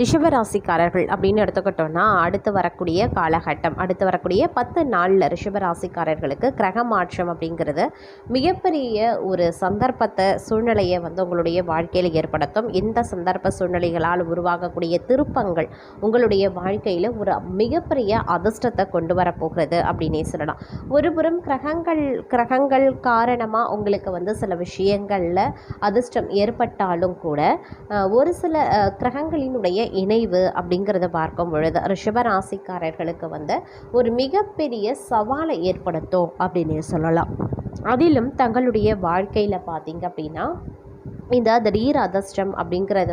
ரிஷபராசிக்காரர்கள் அப்படின்னு எடுத்துக்கிட்டோன்னா அடுத்து வரக்கூடிய காலகட்டம், அடுத்து வரக்கூடிய 10 நாளில் ரிஷபராசிக்காரர்களுக்கு கிரக மாற்றம் அப்படிங்கிறது மிகப்பெரிய ஒரு சந்தர்ப்பத்தை சூழ்நிலையை உங்களுடைய வாழ்க்கையில் ஏற்படுத்தும். இந்த சந்தர்ப்ப சூழ்நிலைகளால் உருவாகக்கூடிய திருப்பங்கள் உங்களுடைய வாழ்க்கையில் ஒரு மிகப்பெரிய அதிர்ஷ்டத்தை கொண்டு வரப்போகிறது அப்படின்னே சொல்லலாம். ஒருபுறம் கிரகங்கள் காரணமாக உங்களுக்கு சில விஷயங்களில் அதிர்ஷ்டம் ஏற்பட்டாலும் கூட ஒரு சில கிரகங்களினுடைய இணைவு அப்படிங்கிறத பார்க்கும் பொழுது ரிஷபராசிக்காரர்களுக்கு ஒரு மிகப்பெரிய சவாலை ஏற்படுத்தும் அப்படின்னு சொல்லலாம். அதிலும் தங்களுடைய வாழ்க்கையில் பார்த்தீங்க அப்படின்னா இந்த திடீர் அதிர்ஷ்டம் அப்படிங்கிறது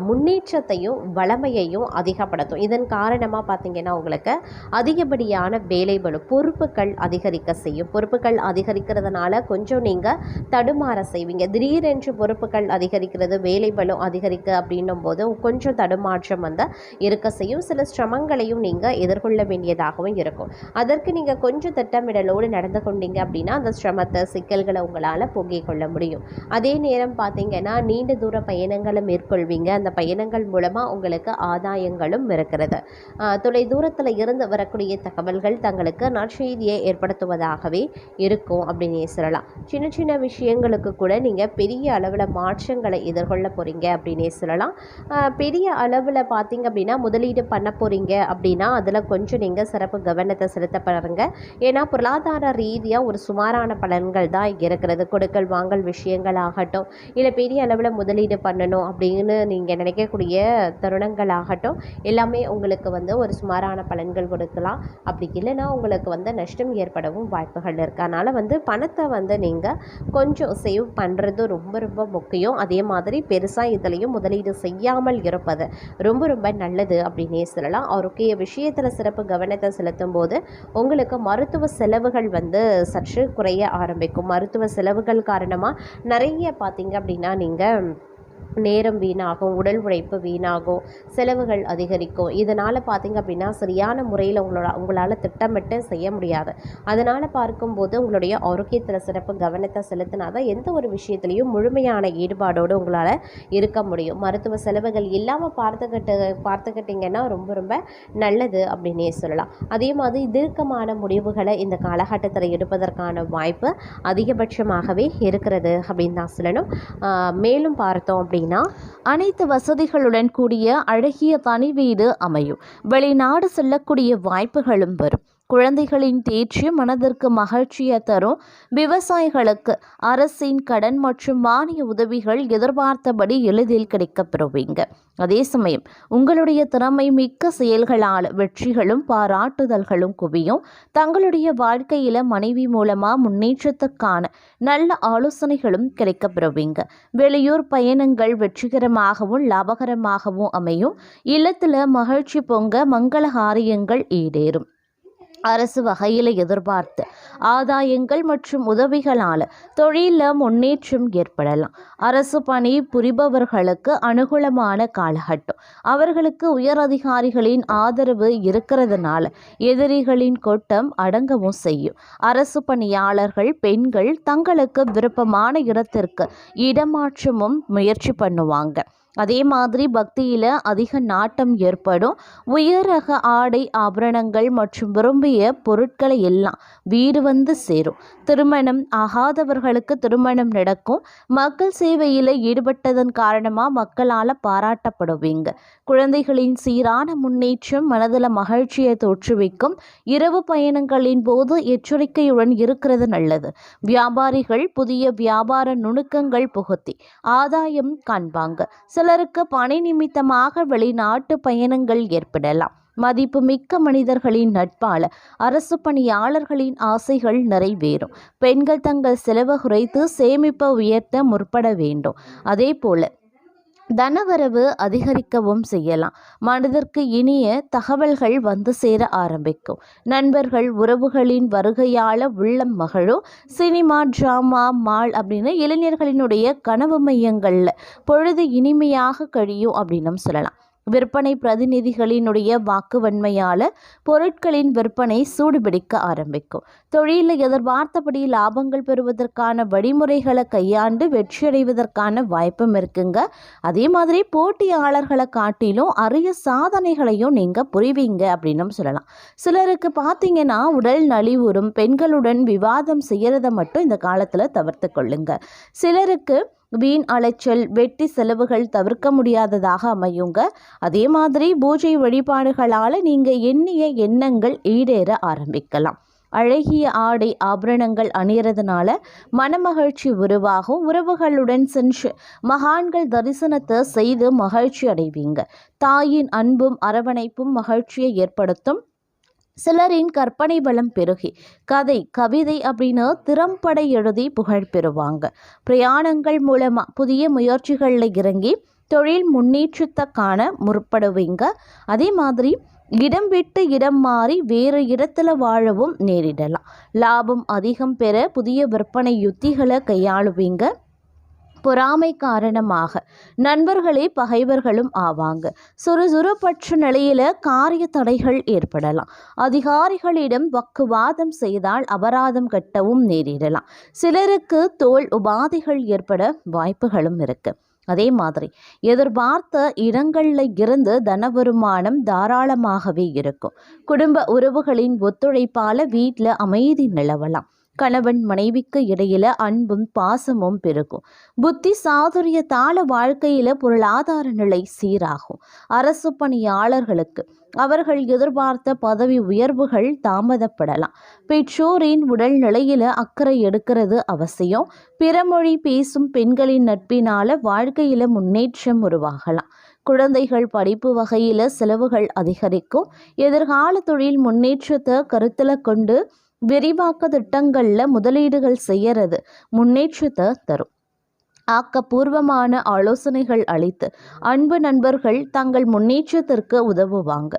முன்னேற்றத்தையும் வளமையையும் அதிகப்படுத்தும். இதன் காரணமாக பார்த்திங்கன்னா உங்களுக்கு அதிகப்படியான வேலைபளு, பொறுப்புகள் அதிகரிக்க செய்யும். பொறுப்புகள் அதிகரிக்கிறதுனால கொஞ்சம் நீங்கள் தடுமாற செய்வீங்க. திடீரென்று பொறுப்புகள் அதிகரிக்கிறது, வேலைபளு அதிகரிக்க அப்படின்னும் போது கொஞ்சம் தடுமாற்றம் இருக்க செய்யும். சில சிரமங்களையும் நீங்கள் எதிர்கொள்ள வேண்டியதாகவும் இருக்கும். அதற்கு நீங்கள் கொஞ்சம் திட்டமிடலோடு நடந்து கொண்டீங்க அப்படின்னா அந்த சிரமத்தை, சிக்கல்களை உங்களால் போக்கிக் கொள்ள முடியும். அதே நேரம் பார்த்தீங்கன்னா நீண்ட தூர பயணங்களை மேற்கொள்வீங்க. அந்த பயணங்கள் மூலமாக உங்களுக்கு ஆதாயங்களும் இருக்கிறது. தொலை தூரத்தில் இருந்து வரக்கூடிய தகவல்கள் தங்களுக்கு நற்செய்தியை ஏற்படுத்துவதாகவே இருக்கும் அப்படின்னே சொல்லலாம். சின்ன சின்ன விஷயங்களுக்கு கூட நீங்கள் பெரிய அளவில் மாற்றங்களை எதிர்கொள்ள போகிறீங்க அப்படின்னே சொல்லலாம். பெரிய அளவில் பார்த்தீங்க அப்படின்னா முதலீடு பண்ண போகிறீங்க அப்படின்னா அதில் கொஞ்சம் நீங்கள் சிறப்பு கவனத்தை செலுத்த பாருங்க. ஏன்னா பொருளாதார ரீதியாக ஒரு சுமாரான பலன்கள் தான் இருக்கிறது. கொடுக்கல் வாங்கல் விஷயங்கள் ஆகட்டும், இல்லை பெரிய அளவில் முதலீடு பண்ணணும் அப்படின்னு நீங்கள் நினைக்கக்கூடிய தருணங்கள் எல்லாமே உங்களுக்கு ஒரு சுமாரான பலன்கள் கொடுக்கலாம். அப்படி இல்லைன்னா உங்களுக்கு நஷ்டம் ஏற்படவும் வாய்ப்புகள் இருக்குது. அதனால் பணத்தை நீங்கள் கொஞ்சம் சேவ் பண்ணுறது ரொம்ப ரொம்ப முக்கியம். அதே மாதிரி பெருசாக இதுலேயும் முதலீடு செய்யாமல் இருப்பது ரொம்ப ரொம்ப நல்லது அப்படின்னே சொல்லலாம். ஆரோக்கிய விஷயத்தில் சிறப்பு கவனத்தை செலுத்தும் போது உங்களுக்கு மருத்துவ செலவுகள் சற்று குறைய ஆரம்பிக்கும். மருத்துவ செலவுகள் காரணமாக நிறைய பார்த்தீங்க அப்படின்னா நீங்கள் நேரம் வீணாகும், உடல் உழைப்பு வீணாகும், செலவுகள் அதிகரிக்கும். இதனால் பார்த்திங்க அப்படின்னா சரியான முறையில் உங்களால் திட்டமிட்டு செய்ய முடியாது. அதனால் பார்க்கும்போது உங்களுடைய ஆரோக்கியத்தில் சிறப்பு கவனத்தை செலுத்தினா தான் எந்த ஒரு விஷயத்துலையும் முழுமையான ஈடுபாடோடு உங்களால் இருக்க முடியும். மருத்துவ செலவுகள் இல்லாமல் பார்த்துக்கிட்டிங்கன்னா ரொம்ப ரொம்ப நல்லது அப்படின்னே சொல்லலாம். அதே மாதிரி தீர்க்கமான முடிவுகளை இந்த காலகட்டத்தில் எடுப்பதற்கான வாய்ப்பு அதிகபட்சமாகவே இருக்கிறது அப்படின்னு தான் சொல்லணும். மேலும் பார்த்தோம் அப்படின்னா அனைத்து வசதிகளுடன் கூடிய அழகிய தனி வீடு அமையும். வெளிநாடு செல்லக்கூடிய வாய்ப்புகளும் வரும். குழந்தைகளின் தேர்ச்சி மனதிற்கு மகிழ்ச்சியை தரும். விவசாயிகளுக்கு அரசின் கடன் மற்றும் மானிய உதவிகள் எதிர்பார்த்தபடி எளிதில் கிடைக்கப்பெறுவீங்க. அதே சமயம் உங்களுடைய திறமை மிக்க செயல்களால் வெற்றிகளும் பாராட்டுதல்களும் குவியும். தங்களுடைய வாழ்க்கையில மனைவி மூலமா முன்னேற்றத்துக்கான நல்ல ஆலோசனைகளும் கிடைக்கப்பெறுவீங்க. வெளியூர் பயணங்கள் வெற்றிகரமாகவும் லாபகரமாகவும் அமையும். இல்லத்துல மகிழ்ச்சி பொங்க மங்கள காரியங்கள் ஈடேறும். அரசு வகையில் எதிர்பார்த்து ஆதாயங்கள் மற்றும் உதவிகளால் தொழிலில் முன்னேற்றம் ஏற்படலாம். அரசு பணி புரிபவர்களுக்கு அனுகூலமான காலகட்டம். அவர்களுக்கு உயர் அதிகாரிகளின் ஆதரவு இருக்கிறதுனால எதிரிகளின் கொட்டம் அடங்கவும் செய்யும். அரசு பணியாளர்கள் பெண்கள் தங்களுக்கு விருப்பமான இடத்திற்கு இடமாற்றமும் முயற்சி பண்ணுவாங்க. அதே மாதிரி பக்தியில் அதிக நாட்டம் ஏற்படும். உயர் ரக ஆடை ஆபரணங்கள் மற்றும் விரும்பிய பொருட்களை எல்லாம் வீடு சேரும். திருமணம் ஆகாதவர்களுக்கு திருமணம் நடக்கும். மக்கள் சேவையில் ஈடுபட்டதன் காரணமாக மக்களால் பாராட்டப்படுவீங்க. குழந்தைகளின் சீரான முன்னேற்றம் மனதில் மகிழ்ச்சியை தோற்றுவிக்கும். இரவு பயணங்களின் போது எச்சரிக்கையுடன் இருக்கிறது நல்லது. வியாபாரிகள் புதிய வியாபார நுணுக்கங்கள் புகுத்தி ஆதாயம் காண்பாங்க. சிலருக்கு பணி நிமித்தமாக வெளிநாட்டு பயணங்கள் ஏற்படலாம். மதிப்பு மிக்க மனிதர்களின் நட்பால அரசு பணியாளர்களின் ஆசைகள் நிறைவேறும். பெண்கள் தங்கள் செலவு குறைத்து சேமிப்பை உயர்த்த முற்பட வேண்டும். அதே போல தனவரவு அதிகரிக்கவும் செய்யலாம். மனதிற்கு இனிய தகவல்கள் சேர ஆரம்பிக்கும். நண்பர்கள் உறவுகளின் வருகையால் உள்ளம் மகிழும். சினிமா, டிராமா, மால் அப்படின்னு இளைஞர்களினுடைய கனவு மையங்களில் பொழுது இனிமையாக கழியும் அப்படின்னு சொல்லலாம். விற்பனை பிரதிநிதிகளினுடைய வாக்குவன்மையால் பொருட்களின் விற்பனை சூடுபிடிக்க ஆரம்பிக்கும். தொழிலில் எதிர்பார்த்தபடி லாபங்கள் பெறுவதற்கான வழிமுறைகளை கையாண்டு வெற்றியடைவதற்கான வாய்ப்பும் இருக்குங்க. அதே மாதிரி போட்டியாளர்களை காட்டிலும் அரிய சாதனைகளையும் நீங்கள் புரிவீங்க அப்படின்னும் சொல்லலாம். சிலருக்கு பார்த்தீங்கன்னா உடல் நலிவுறும், பெண்களுடன் விவாதம் செய்கிறத மட்டும் இந்த காலத்தில் தவிர்த்து கொள்ளுங்க. சிலருக்கு வீண் அலைச்சல், வெட்டி செலவுகள் தவிர்க்க முடியாததாக அமையுங்க. அதே மாதிரி பூஜை வழிபாடுகளால் நீங்கள் எண்ணிய எண்ணங்கள் ஈடேற ஆரம்பிக்கலாம். அழகிய ஆடை ஆபரணங்கள் அணியறதுனால மனமகிழ்ச்சி உருவாகும். உறவுகளுடன் சென்று மகான்கள் தரிசனத்தை செய்து மகிழ்ச்சி அடைவீங்க. தாயின் அன்பும் அரவணைப்பும் மகிழ்ச்சியை ஏற்படுத்தும். சிலரின் கற்பனை வளம் பெருகி கதை, கவிதை அப்படின்னு திறம்பட எழுதி புகழ் பெறுவாங்க. பிரயாணங்கள் மூலமாக புதிய முயற்சிகளில் இறங்கி தொழில் முன்னேற்றத்தை காண முற்படுவீங்க. அதே மாதிரி இடம் விட்டு இடம் மாறி வேறு இடத்துல வாழவும் நேரிடலாம். லாபம் அதிகம் பெற புதிய விற்பனை யுத்திகளை கையாளுவீங்க. பொறாமை காரணமாக நண்பர்களே பகைவர்களும் ஆவாங்க. சுறுசுறுப்பற்ற நிலையில காரிய தடைகள் ஏற்படலாம். அதிகாரிகளிடம் வாக்குவாதம் செய்தால் அபராதம் கட்டவும் நேரிடலாம். சிலருக்கு தோல் உபாதைகள் ஏற்பட வாய்ப்புகளும் இருக்கு. அதே மாதிரி எதிர்பார்த்த இடங்களில் இருந்து தன வருமானம் தாராளமாகவே இருக்கும். குடும்ப உறவுகளின் ஒத்துழைப்பால் வீட்டில் அமைதி நிலவலாம். கணவன் மனைவிக்கு இடையில அன்பும் பாசமும் பெருகும். புத்தி சாதுரியத்தால வாழ்க்கையில பொருளாதார நிலை சீராகும். அரசு பணியாளர்களுக்கு அவர்கள் எதிர்பார்த்த பதவி உயர்வுகள் தாமதப்படலாம். பெற்றோரின் உடல் நிலையில அக்கறை எடுக்கிறது அவசியம். பிறமொழி பேசும் பெண்களின் நட்பினால வாழ்க்கையில முன்னேற்றம் உருவாகலாம். குழந்தைகள் படிப்பு வகையில செலவுகள் அதிகரிக்கும். எதிர்கால தொழில் முன்னேற்றத்தை கருத்தில் கொண்டு விரிவாக்க திட்டங்களில் முதலீடுகள் செய்யறது முன்னேற்றத்தை தரும். ஆக்கப்பூர்வமான ஆலோசனைகள் அளித்து அன்பு நண்பர்கள் தங்கள் முன்னேற்றத்திற்கு உதவுவாங்க.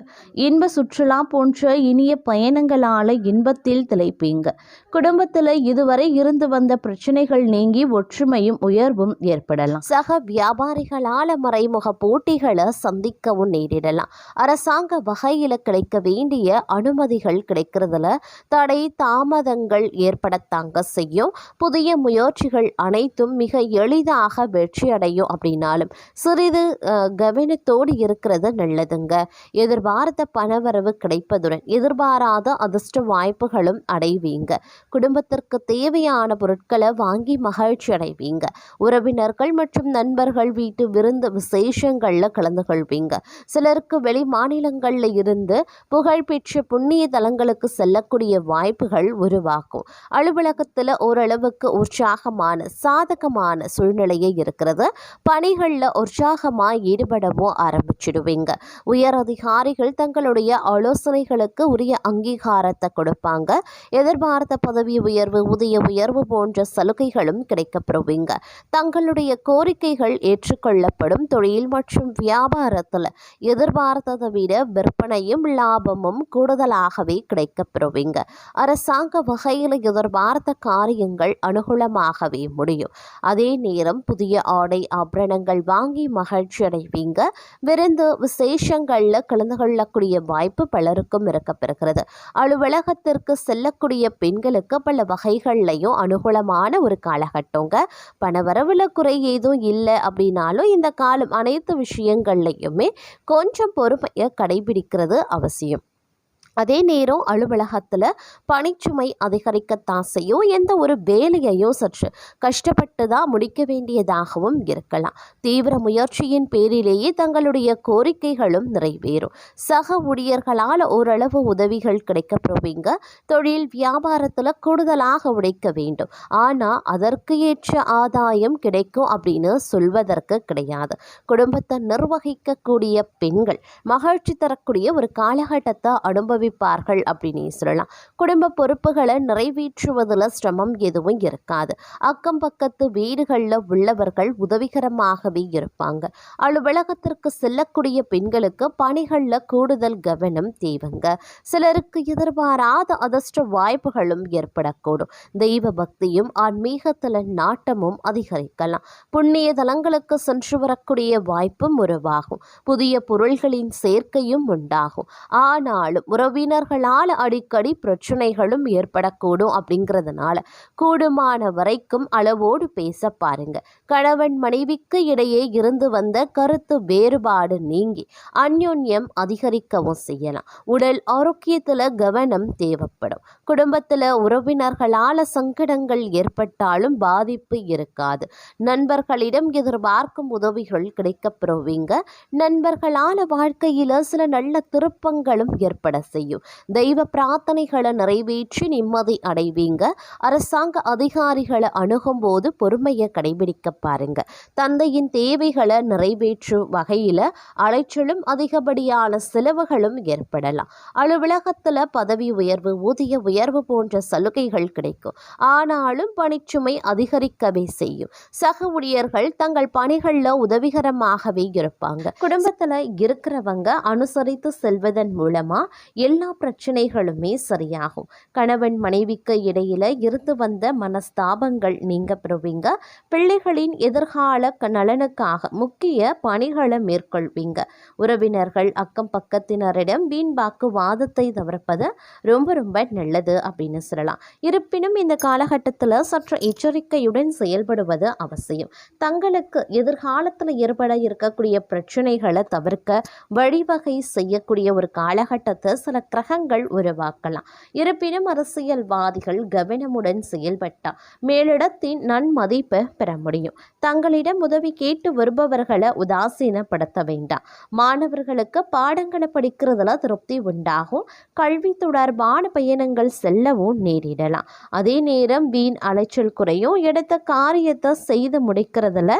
இன்ப சுற்றுலா போன்ற இனிய பயணங்களால் இன்பத்தில் திளைப்பீங்க. குடும்பத்தில் இதுவரை இருந்து வந்த பிரச்சனைகள் நீங்கி ஒற்றுமையும் உயர்வும் ஏற்படலாம். சக வியாபாரிகளால் மறைமுக போட்டிகளை சந்திக்கவும் நேரிடலாம். அரசாங்க வகையில் கிடைக்க வேண்டிய அனுமதிகள் கிடைக்கிறதுல தடை தாமதங்கள் ஏற்படத்தாங்க செய்யும். புதிய முயற்சிகள் அனைத்தும் மிக எளிதாக வெற்றி அடையும். அப்படின்னாலும் சிறிது கவனத்தோடு இருக்கிறது நல்லதுங்க. எதிர்பார்த்த பணவரவு கிடைப்பதுடன் எதிர்பாராத அதிர்ஷ்ட வாய்ப்புகளும் அடைவீங்க. குடும்பத்திற்கு தேவையான பொருட்களை வாங்கி மகிழ்ச்சி அடைவீங்க. உறவினர்கள் மற்றும் நண்பர்கள் வீட்டு விருந்து விசேஷங்கள்ல கலந்து கொள்வீங்க. சிலருக்கு வெளி மாநிலங்கள்ல இருந்து புகழ்பெற்ற புண்ணிய தலங்களுக்கு செல்லக்கூடிய வாய்ப்புகள் உருவாகும். அலுவலகத்துல ஓரளவுக்கு உற்சாகமான சாதகமான சூழ்நிலையே இருக்கிறது. பணிகளில் உற்சாகமாக ஈடுபடவும் ஆரம்பிச்சிடுவீங்க. உயர் அதிகாரிகள் தங்களுடைய ஆலோசனைகளுக்கு உரிய அங்கீகாரத்தை கொடுப்பாங்க. எதிர்பார்த்த பதவி உயர்வு, ஊதிய உயர்வு போன்ற சலுகைகளும் கிடைக்கப்பெறுவீங்க. தங்களுடைய கோரிக்கைகள் ஏற்றுக்கொள்ளப்படும். தொழில் மற்றும் வியாபாரத்தில் எதிர்பார்த்ததை விட விற்பனையும் லாபமும் கூடுதலாகவே கிடைக்கப்பெறுவீங்க. அரசாங்க வகையில் எதிர்பார்த்த காரியங்கள் அனுகூலமாகவே முடியும். அதே நேரம் புதிய ஆடை ஆபரணங்கள் வாங்கி மகிழ்ச்சி அடைவீங்க. விருந்து விசேஷங்கள்ல கலந்து கொள்ளக்கூடிய வாய்ப்பு பலருக்கும் இருக்கப்பெறுகிறது. அலுவலகத்திற்கு செல்லக்கூடிய பெண்களுக்கு பல வகைகள்லையும் அனுகூலமான ஒரு காலகட்டங்க. பணவரவுல குறை ஏதும் இல்லை அப்படின்னாலும் இந்த காலம் அனைத்து விஷயங்கள்லையுமே கொஞ்சம் பொறுமையை கடைபிடிக்கிறது அவசியம். அதே நேரம் அலுவலகத்தில் பணிச்சுமை அதிகரிக்கத்தான் செய்யும். எந்த ஒரு வேலையையும் சற்று கஷ்டப்பட்டு தான் முடிக்க வேண்டியதாகவும் இருக்கலாம். தீவிர முயற்சியின் பேரிலேயே தங்களுடைய கோரிக்கைகளும் நிறைவேறும். சக ஊழியர்களால் ஓரளவு உதவிகள் கிடைக்கப்பெறுவீங்க. தொழில் வியாபாரத்தில் கூடுதலாக உழைக்க வேண்டும், ஆனால் அதற்கு ஏற்ற ஆதாயம் கிடைக்கும் அப்படின்னு சொல்வதற்கு கிடையாது. குடும்பத்தை நிர்வகிக்கக்கூடிய பெண்கள் மகிழ்ச்சி தரக்கூடிய ஒரு காலகட்டத்தை அனுபவி அனுபவிப்பார்கள் அப்படின்னு சொல்லலாம். குடும்ப பொறுப்புகளை நிறைவேற்றுவதில் சிரமம் எதுவும் இருக்காது. அக்கம் பக்கத்து வீடுகளில் உள்ளவர்கள் உதவிகரமாகவே இருப்பாங்க. அலுவலகத்திற்கு செல்லக்கூடிய பெண்களுக்கு பணிகளில் கூடுதல் கவனம் தேவைங்க. சிலருக்கு எதிர்பாராத அதிர்ஷ்ட வாய்ப்புகளும் ஏற்படக்கூடும். தெய்வ பக்தியும் ஆன்மீகத்தில் நாட்டமும் அதிகரிக்கலாம். புண்ணிய தலங்களுக்கு சென்று வரக்கூடிய வாய்ப்பும் உருவாகும். புதிய பொருள்களின் சேர்க்கையும் உண்டாகும். ஆனாலும் உறவினர்களால் அடிக்கடி பிரச்சனைகளும் ஏற்படக்கூடும். அப்படிங்கிறதுனால கூடுமான வரைக்கும் அளவோடு பேச பாருங்க. கணவன் மனைவிக்கு இடையே இருந்து வந்த கருத்து வேறுபாடு நீங்கி அந்யோன்யம் அதிகரிக்கவும் செய்யலாம். உடல் ஆரோக்கியத்தில் கவனம் தேவைப்படும். குடும்பத்தில் உறவினர்களால் சங்கடங்கள் ஏற்பட்டாலும் பாதிப்பு இருக்காது. நண்பர்களிடம் எதிர்பார்க்கும் உதவிகள் கிடைக்கப்பெறுவீங்க. நண்பர்களால் வாழ்க்கையில் சில நல்ல திருப்பங்களும் ஏற்பட செய்யும். தெய்வ பிரார்த்தனைகளை நிறைவேற்றி நிம்மதி அடைவீங்க. அரசாங்க அதிகாரிகளை அணுகும் போது பொறுமையை கடைபிடிக்க பாருங்க. தந்தையின் தேவைகளை நிறைவேற்றும் வகையில் அலைச்சலும் அதிகப்படியான செலவுகளும் ஏற்படலாம். அலுவலகத்தில் பதவி உயர்வு, ஊதிய உயர்வு போன்ற சலுகைகள் கிடைக்கும். ஆனாலும் பணிச்சுமை அதிகரிக்கவே செய்யும். சக ஊழியர்கள் தங்கள் பணிகளில் உதவிகரமாகவே இருப்பாங்க. குடும்பத்தில் இருக்கிறவங்க அனுசரித்து செல்வதன் மூலமா எல்லா பிரச்சனைகளுமே சரியாகும். கணவன் மனைவிக்கு இடையில இருந்து வந்த மனஸ்தாபங்கள் நீங்க பெறுவீங்க. பிள்ளைகளின் எதிர்கால நலனுக்காக முக்கிய பணிகளை மேற்கொள்வீங்க. உறவினர்கள் அக்கம் பக்கத்தினரிடம் வீண் வாக்குவாதத்தை தவிர்ப்பது ரொம்ப நல்லது அப்படின்னு சொல்லலாம். இருப்பினும் இந்த காலகட்டத்தில் சற்று எச்சரிக்கையுடன் செயல்படுவது அவசியம். தங்களுக்கு எதிர்காலத்தில் ஏற்பட இருக்கக்கூடிய பிரச்சனைகளை தவிர்க்க வழிவகை செய்யக்கூடிய ஒரு காலகட்டத்தை சில கிரகங்கள் உருவாக்கலாம். இருப்பினும் அரசியல்வாதிகள் கவனமுடன் செயல்பட்டால் மேலிடத்தின் நன்மதிப்பை பெற முடியும். தங்களிடம் உதவி கேட்டு வருபவர்களை உதாசீனப்படுத்த வேண்டாம். மாணவர்களுக்கு பாடங்களை படிக்கிறதுல திருப்தி உண்டாகும். கல்வி தொடர்பான பயணங்கள் செல்லவும் நேரிடலாம். அதே நேரம் வீண் அலைச்சல் குறையும். எடுத்த காரியத்தை செய்து முடிக்கிறதுல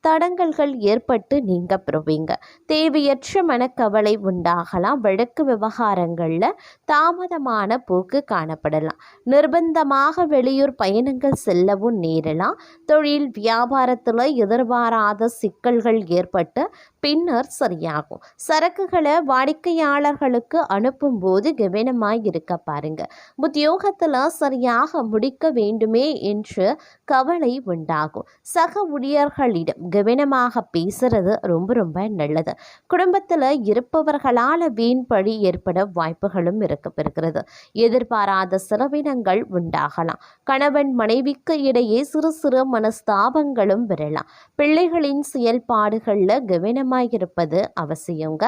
தடங்கல்கள் ஏற்பட்டு நீங்க பெறுவீங்க. தேவையற்ற மனக்கவலை உண்டாகலாம். வழக்கு விவகாரங்களில் தாமதமான போக்கு காணப்படலாம். நிர்பந்தமாக வெளியூர் பயணங்கள் செல்லவும் நேரலாம். தொழில் வியாபாரத்தில் எதிர்பாராத சிக்கல்கள் ஏற்பட்டு பின்னர் சரியாகும். சரக்குகளை வாடிக்கையாளர்களுக்கு அனுப்பும் போது கவனமாய் இருக்க பாருங்க. உத்தியோகத்தில் சரியாக முடிக்க வேண்டுமே என்று கவலை உண்டாகும். சக ஊழியர்களிடம் கவனமாக பேசுறது ரொம்ப நல்லது. குடும்பத்தில் இருப்பவர்களால் வீண் பழி ஏற்பட வாய்ப்புகளும் இருக்கப்பெறுகிறது. எதிர்பாராத செலவினங்கள் உண்டாகலாம். கணவன் மனைவிக்கு இடையே சிறு சிறு மனஸ்தாபங்களும் வரலாம். பிள்ளைகளின் செயல்பாடுகளில் கவனமாயிருப்பது அவசியங்க.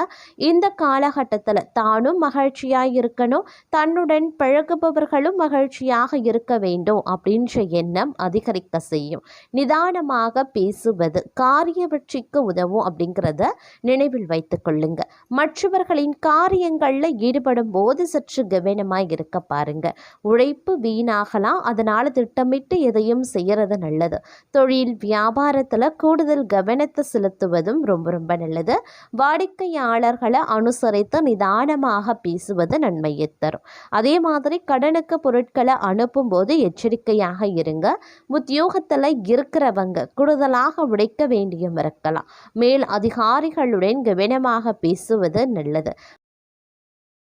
இந்த காலகட்டத்தில் தானும் மகிழ்ச்சியாக இருக்கணும், தன்னுடன் பழகுபவர்களும் மகிழ்ச்சியாக இருக்க வேண்டும் அப்படின்ற எண்ணம் அதிகரிக்க செய்யும். நிதானமாக பேசுவது காரிய வெற்றிக்கு உதவும் அப்படிங்கிறத நினைவில் வைத்துக் கொள்ளுங்க. மற்றவர்களின் காரியங்களில் ஈடுபடும் போது சற்று கவனமாக இருக்க பாருங்க. உழைப்பு வீணாகலாம். அதனால திட்டமிட்டு எதையும் செய்யறது நல்லது. தொழில் வியாபாரத்தில் கூடுதல் கவனத்தை செலுத்துவதும் ரொம்ப நல்லது. வாடிக்கையாளர்களை அனுசரித்து நிதானமாக பேசுவது நன்மையை தரும். அதே மாதிரி கடனுக்கு பொருட்களை அனுப்பும் போது எச்சரிக்கையாக இருங்க. உத்தியோகத்தில் இருக்கிறவங்க கூடுதலாக உழைக்க வேண்டியும் இருக்கலாம். மேல் அதிகாரிகளுடன் கவனமாக பேசுவது நல்லது.